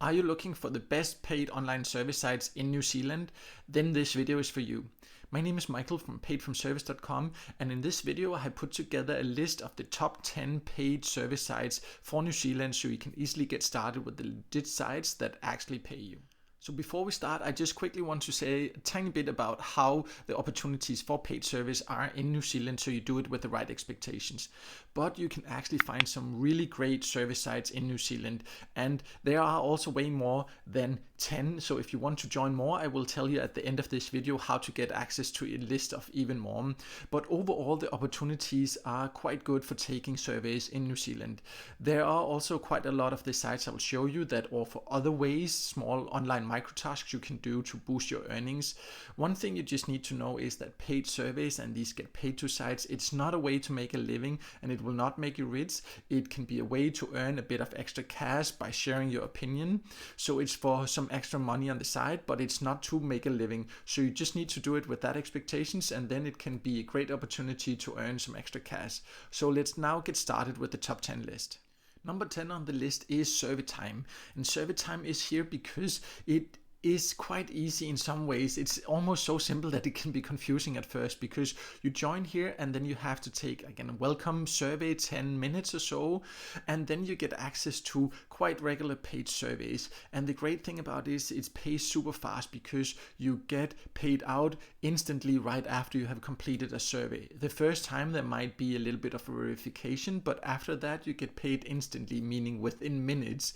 Are you looking for the best paid online service sites in New Zealand? Then this video is for you. My name is Michael from paidfromservice.com, and in this video I have put together a list of the top 10 paid service sites for New Zealand so you can easily get started with the legit sites that actually pay you. So before we start, I just quickly want to say a tiny bit about how the opportunities for paid service are in New Zealand so you do it with the right expectations. But you can actually find some really great service sites in New Zealand, and there are also way more than 10. So if you want to join more, I will tell you at the end of this video how to get access to a list of even more. But overall, the opportunities are quite good for taking surveys in New Zealand. There are also quite a lot of the sites I will show you that offer other ways, small online microtasks you can do to boost your earnings. One thing you just need to know is that paid surveys and these get paid to sites, it's not a way to make a living and it will not make you rich. It can be a way to earn a bit of extra cash by sharing your opinion. So it's for some extra money on the side, but it's not to make a living. So you just need to do it with that expectations, and then it can be a great opportunity to earn some extra cash. So let's now get started with the top 10 list. Number 10 on the list is ServerTime. And ServerTime is here because it is quite easy in some ways. It's almost so simple that it can be confusing at first, because you join here and then you have to take again a welcome survey, 10 minutes or so, and then you get access to quite regular paid surveys. And the great thing about this, it pays super fast because you get paid out instantly right after you have completed a survey. The first time there might be a little bit of a verification, but after that you get paid instantly, meaning within minutes.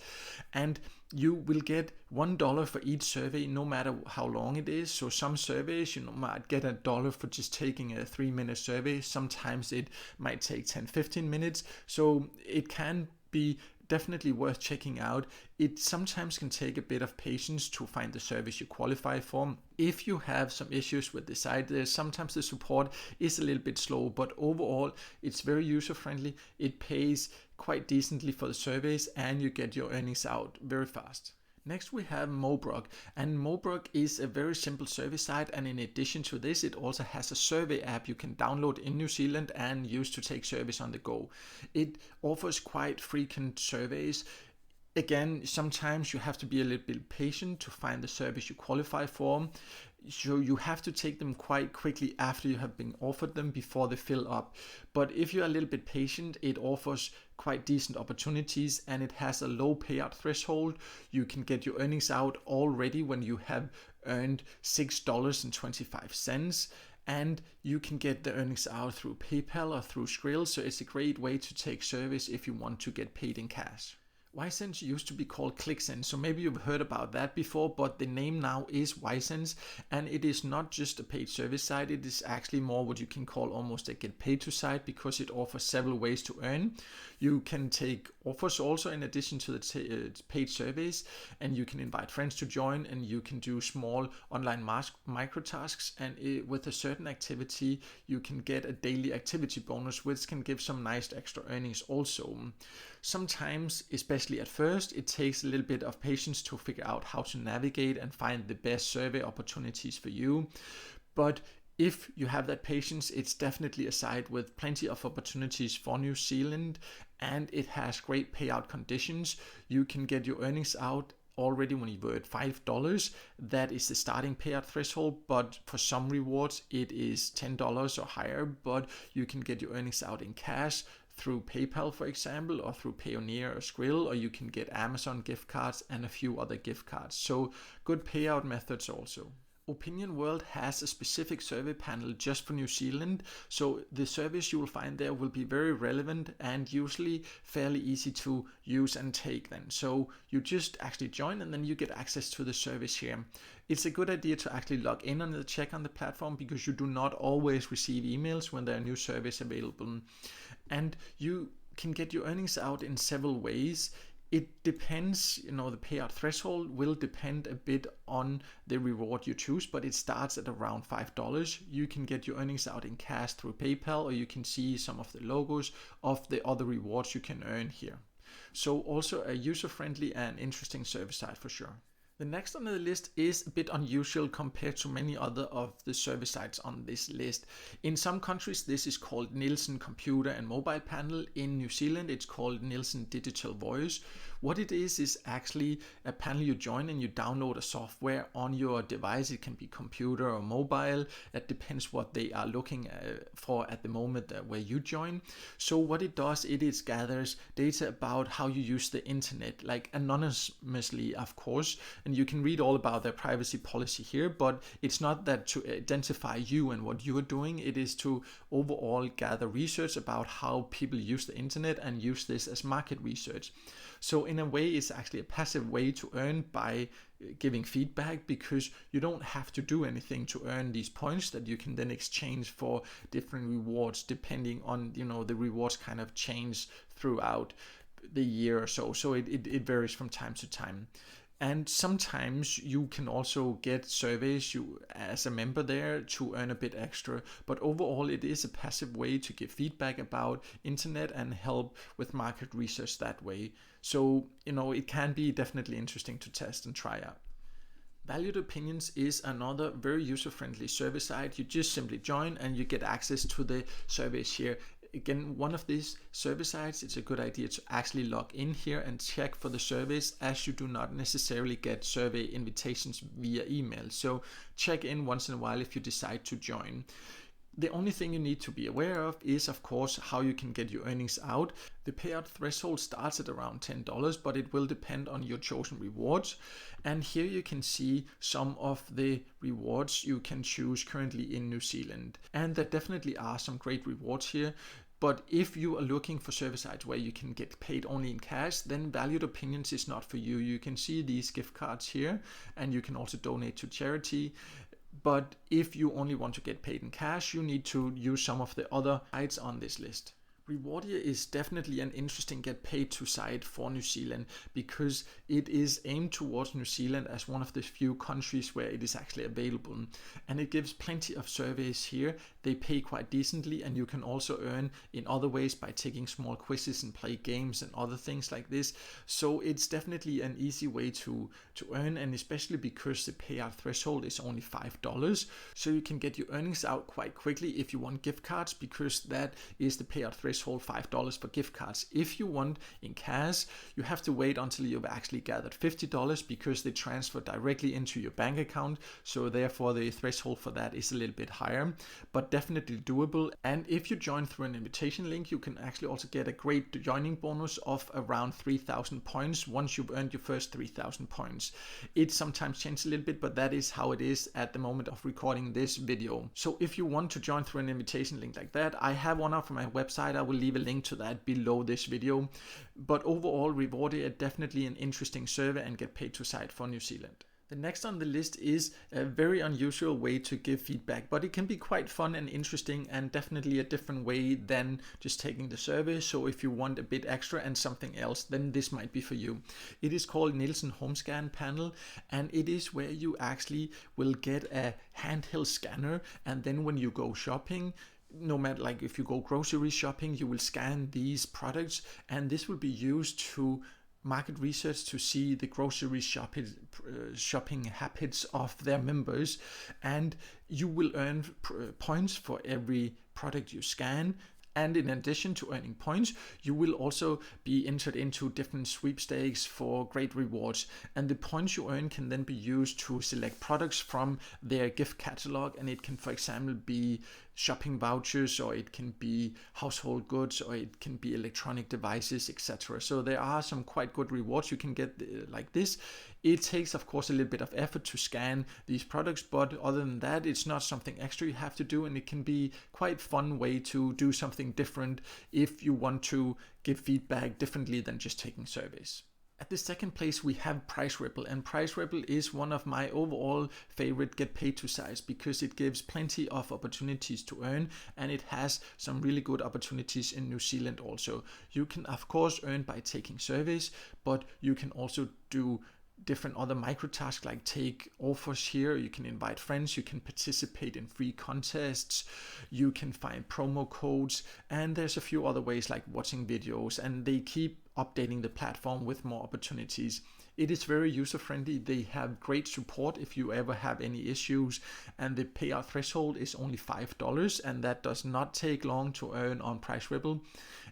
And you will get $1 for each survey, no matter how long it is. So some surveys, might get $1 for just taking a 3-minute survey. Sometimes it might take 10-15 minutes. So it can be definitely worth checking out. It sometimes can take a bit of patience to find the service you qualify for. If you have some issues with the site, sometimes the support is a little bit slow, but overall it's very user friendly. It pays quite decently for the surveys and you get your earnings out very fast. Next we have Moe Berg, and Moe Berg is a very simple survey site, and in addition to this it also has a survey app you can download in New Zealand and use to take surveys on the go. It offers quite frequent surveys. Again, sometimes you have to be a little bit patient to find the service you qualify for. So you have to take them quite quickly after you have been offered them before they fill up. But if you're a little bit patient, it offers quite decent opportunities and it has a low payout threshold. You can get your earnings out already when you have earned $6.25. And you can get the earnings out through PayPal or through Skrill. So it's a great way to take service if you want to get paid in cash. Ysense used to be called ClickSense, so maybe you've heard about that before, but the name now is Ysense, and it is not just a paid service site, it is actually more what you can call almost a get paid to site, because it offers several ways to earn. You can take offers also in addition to the paid surveys, and you can invite friends to join, and you can do small online microtasks, and with a certain activity you can get a daily activity bonus, which can give some nice extra earnings also. Sometimes, especially at first, it takes a little bit of patience to figure out how to navigate and find the best survey opportunities for you. But if you have that patience, it's definitely a site with plenty of opportunities for New Zealand, and it has great payout conditions. You can get your earnings out already when you were at $5. That is the starting payout threshold, but for some rewards it is $10 or higher, but you can get your earnings out in cash through PayPal, for example, or through Payoneer or Skrill, or you can get Amazon gift cards and a few other gift cards. So good payout methods also. Opinion World has a specific survey panel just for New Zealand, so the surveys you will find there will be very relevant and usually fairly easy to use and take then. So you just actually join and then you get access to the service here. It's a good idea to actually log in and check on the platform, because you do not always receive emails when there are new surveys available. And you can get your earnings out in several ways. It depends, the payout threshold will depend a bit on the reward you choose, but it starts at around $5. You can get your earnings out in cash through PayPal, or you can see some of the logos of the other rewards you can earn here. So also a user-friendly and interesting service site for sure. The next on the list is a bit unusual compared to many other of the service sites on this list. In some countries this is called Nilsson Computer and Mobile Panel. In New Zealand it's called Nilsson Digital Voice. What it is actually a panel you join and you download a software on your device. It can be computer or mobile. That depends what they are looking for at the moment where you join. So what it does, it is gathers data about how you use the internet, like anonymously of course, and you can read all about their privacy policy here, but it's not that to identify you and what you are doing. It is to overall gather research about how people use the internet and use this as market research. So in a way it's actually a passive way to earn by giving feedback, because you don't have to do anything to earn these points that you can then exchange for different rewards, depending on, the rewards kind of change throughout the year or so. So it varies from time to time. And sometimes you can also get surveys as a member there to earn a bit extra. But overall, it is a passive way to give feedback about internet and help with market research that way. So, it can be definitely interesting to test and try out. Valued Opinions is another very user-friendly survey site. You just simply join and you get access to the surveys here. Again, one of these survey sites, it's a good idea to actually log in here and check for the surveys, as you do not necessarily get survey invitations via email. So check in once in a while if you decide to join. The only thing you need to be aware of is, of course, how you can get your earnings out. The payout threshold starts at around $10, but it will depend on your chosen rewards. And here you can see some of the rewards you can choose currently in New Zealand. And there definitely are some great rewards here. But if you are looking for service sites where you can get paid only in cash, then Valued Opinions is not for you. You can see these gift cards here, and you can also donate to charity. But if you only want to get paid in cash, you need to use some of the other sites on this list. RewardU is definitely an interesting get paid to site for New Zealand, because it is aimed towards New Zealand as one of the few countries where it is actually available, and it gives plenty of surveys here. They pay quite decently, and you can also earn in other ways by taking small quizzes and play games and other things like this. So it's definitely an easy way to earn, and especially because the payout threshold is only $5, so you can get your earnings out quite quickly if you want gift cards, because that is the payout threshold, $5 for gift cards. If you want in cash, you have to wait until you've actually gathered $50, because they transfer directly into your bank account, so therefore the threshold for that is a little bit higher, but definitely doable. And if you join through an invitation link, you can actually also get a great joining bonus of around 3,000 points once you've earned your first 3,000 points. It sometimes changes a little bit, but that is how it is at the moment of recording this video. So if you want to join through an invitation link like that, I have one up from my website. I will leave a link to that below this video. But overall, RewardU is definitely an interesting survey and get paid to site for New Zealand. The next on the list is a very unusual way to give feedback, but it can be quite fun and interesting, and definitely a different way than just taking the survey. So if you want a bit extra and something else, then this might be for you. It is called Nilsson Home Scan Panel, and it is where you actually will get a handheld scanner, and then when you go shopping, no matter, like if you go grocery shopping, you will scan these products, and this will be used to market research to see the grocery shopping habits of their members, and you will earn points for every product you scan. And in addition to earning points, you will also be entered into different sweepstakes for great rewards. And the points you earn can then be used to select products from their gift catalog. And it can, for example, be shopping vouchers, or it can be household goods, or it can be electronic devices, etc. So there are some quite good rewards you can get like this. It takes, of course, a little bit of effort to scan these products, but other than that, it's not something extra you have to do, and it can be quite fun way to do something different if you want to give feedback differently than just taking surveys. At the second place, we have PriceRipple, and PriceRipple is one of my overall favorite get paid to sites, because it gives plenty of opportunities to earn, and it has some really good opportunities in New Zealand also. You can, of course, earn by taking surveys, but you can also do different other micro tasks, like take offers here. You can invite friends, you can participate in free contests, you can find promo codes, and there's a few other ways like watching videos, and they keep updating the platform with more opportunities. It is very user friendly. They have great support if you ever have any issues, and the payout threshold is only $5, and that does not take long to earn on PriceRipple.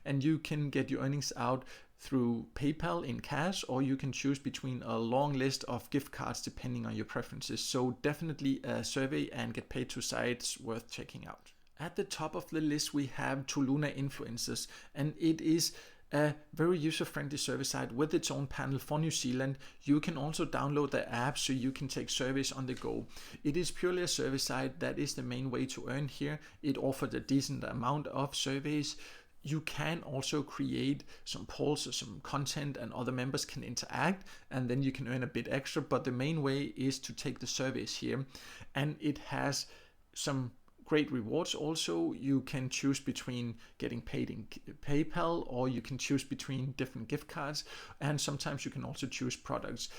And you can get your earnings out through PayPal in cash, or you can choose between a long list of gift cards depending on your preferences. So definitely a survey and get paid to sites worth checking out. At the top of the list we have Lunar influencers, and it is a very user-friendly survey site with its own panel for New Zealand. You can also download the app so you can take surveys on the go. It is purely a survey site. That is the main way to earn here. It offers a decent amount of surveys. You can also create some polls or some content, and other members can interact, and then you can earn a bit extra. But the main way is to take the surveys here, and it has some great rewards. Also, you can choose between getting paid in PayPal, or you can choose between different gift cards, and sometimes you can also choose products.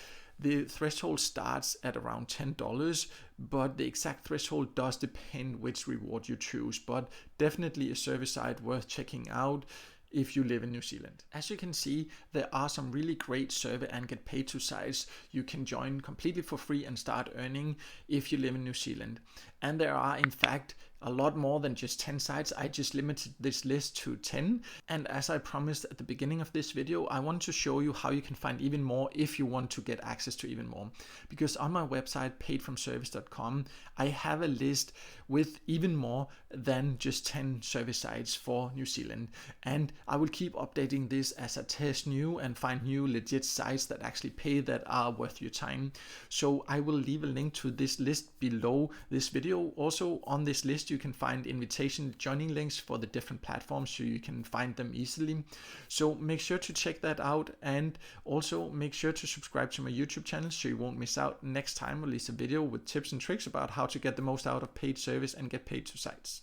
The threshold starts at around $10, but the exact threshold does depend which reward you choose. But definitely a service site worth checking out if you live in New Zealand. As you can see, there are some really great survey and get paid to sites you can join completely for free and start earning if you live in New Zealand. And there are in fact a lot more than just 10 sites. I just limited this list to 10. And as I promised at the beginning of this video, I want to show you how you can find even more if you want to get access to even more. Because on my website, paidfromservice.com, I have a list with even more than just 10 service sites for New Zealand. And I will keep updating this as I test new and find new legit sites that actually pay, that are worth your time. So I will leave a link to this list below this video. Also on this list, you can find invitation joining links for the different platforms so you can find them easily. So make sure to check that out, and also make sure to subscribe to my YouTube channel so you won't miss out next time I release a video with tips and tricks about how to get the most out of paid service and get paid to sites.